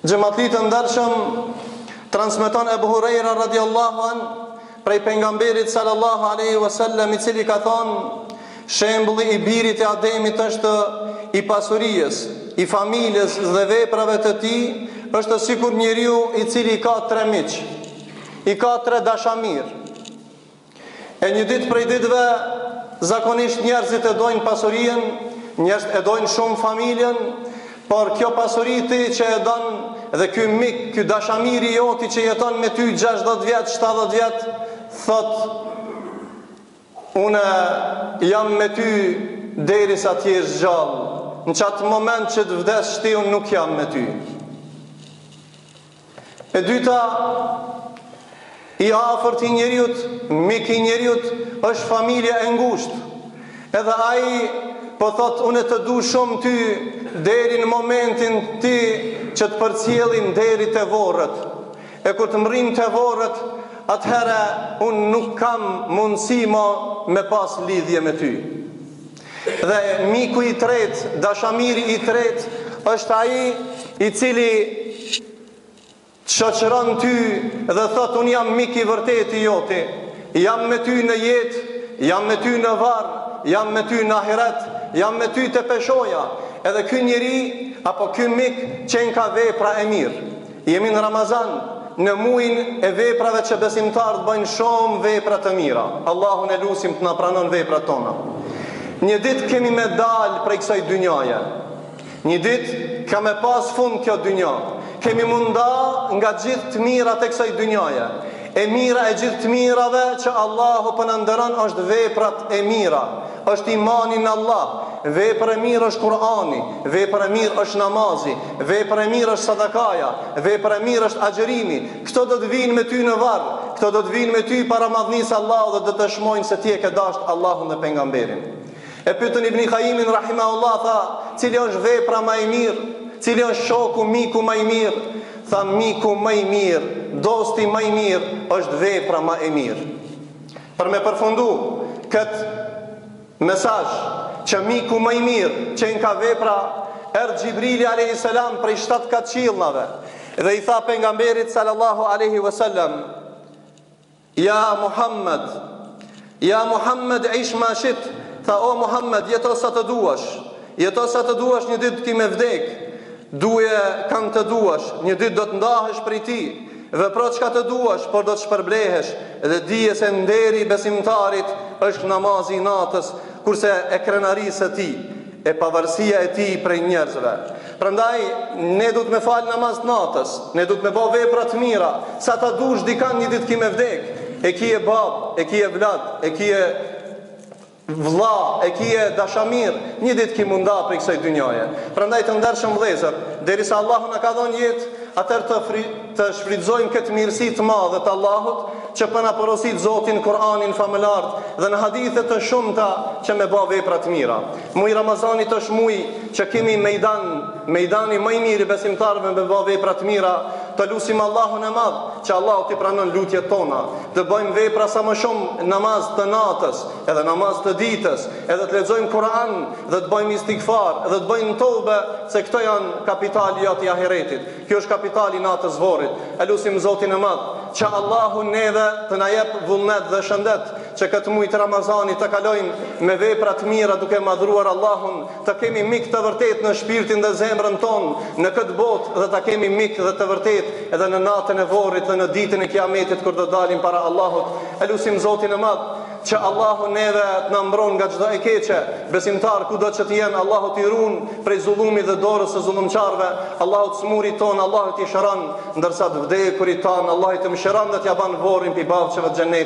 Xhamatlit të ndershëm, transmeton Ebu Hurajra radiallahu an prej pejgamberit sallallahu alaihi wasallam, i cili ka thonë: shembulli i birit e Ademit është i pasurisë, i familjes dhe veprave të tij është sikur njeriu i cili ka 3 miq, i ka 3 dashamir. E një ditë prej ditëve, zakonisht njerëzit e dojnë pasurinë, njerëzit e dojnë shumë familjen, por kjo pasuri ti që e don dhe ky mik, ky dashamiri joti që jeton me ty 60 vjet, 70 vjet, thot: unë jam me ty derisa ti je gjallë. Në qatë moment që të vdes shti, unë nuk jam me ty. E dyta, i afërt i njeriut, mik i njeriut, është familja e ngushtë. Edhe ai po thot: unë të du shumë ty deri në momentin ti që të përcjellin deri te vorrët. E kur të mrin te vorrët, atëherë unë nuk kam mundësi me pas lidhje me ty. Dhe miku i tretë, dashamiri i tretë, është ai i cili shoqëron ty dhe thot: unë jam mik i vërtet i joti, jam me ty në jetë, jam me ty në varr, jam me ty në ahiret, jam me ty të peshoja. Edhe ky njeri apo ky mik qenë ka vepra e mirë. Jemi në Ramazan, në muajin e veprave që besimtarët bëjnë shumë vepra të mira. Allahun e lutim të na pranon veprat tona. Një ditë kemi me dalë prej kësaj dynjaje. Një ditë ka me pas fund kjo dynja. Kemi munda nga gjithë të mirat e kësaj dynjaje. E mira e gjithë të mirave që Allahu po na nderon është veprat e mira, është imani në Allah. Vepra e mirë është Kur'ani, vepra e mirë është namazi, vepra e mirë është sadakaja, vepra e mirë është agjerimi. Këto do të vinë me ty në varr, këto do të vinë me ty para madhnisë Allahut dhe do të dëshmojnë se ti e ke dashur Allahun dhe pejgamberin. E pyetën Ibn Qayyimin rahimahullah, tha: cili është vepra më e mirë? Cili është shoku, miku më i mirë? Tha: miku më i mirë, dosti më i mirë është vepra më e mirë. Për me përfundu këtë mesazh që miku më i mirë qenë ka vepra, erdhi Xhibrili alayhis salam prej 7 qiellave dhe i tha pejgamberit sallallahu alaihi wasallam: ja Muhammed, ish ma shit. Tha: o Muhammed, jeto sa të duash, jeto sa të duash, një ditë ki me vdek, duje kam të duash, një ditë do të ndahesh prej ti, vepro çka të duash, por do të shpërblehesh, dhe dije se nderi besimtarit është namazi i natës, kurse e krenarisë e ti, e pavarësia e ti prej njerëzve. Prandaj ne duhet me fal namaz natës, ne duhet me bë vepra të mira, sa ta dush dikan një ditë ki me vdek, e ki e bab, e ki e vlad, e ki e vlla, e ki e dashamir, një ditë ki munda prej kësaj dynjaje. Prandaj të ndershëm vëllezër, derisa Allahu na ka dhënë jetë, atëherë të shfrytëzojmë këtë mirësi të madhe të Allahut që po na porosit Zotin Kur'anin famëlart dhe në hadithe të shumta që me bë vepra të mira. Muaj Ramazanit është muaj që kemi mejdani më i mirë i besimtarëve me bë vepra të mira. Të lutim Allahun e Madh që Allahu t'i pranon lutjet tona, të bëjmë vepra sa më shumë, namaz të natës, edhe namaz të ditës, edhe të lexojmë Kur'an dhe të bëjmë istighfar, edhe të bëjmë tobe, se këto janë kapitali jot i ahiretit. Kjo është kapitali natës vorit. E lutim Zotin e Madh që Allahu neve të na jep vullnet dhe shëndet, që këtë muaj të Ramazanit të kalojmë me vepra të mira duke madhruar Allahun, të kemi mik të vërtet në shpirtin dhe zemrën tonë në këtë botë, dhe të kemi mik dhe të vërtet edhe në natën e vorrit dhe në ditën e Kiametit kur do dalim para Allahut. E lutim Zotin e Madh që Allahu neve të na mbron nga çdo e keqe. Besimtar kudo që të jenë, Allahu t'i ruan prej zullumit dhe dorës së zullumçarëve. Allahu të smurit ton, Allahu t'i shëron, ndërsa të vdekurit ton, Allahu të mëshiron dhe t'ja ban vorrin pi bavçeve të xhenetit.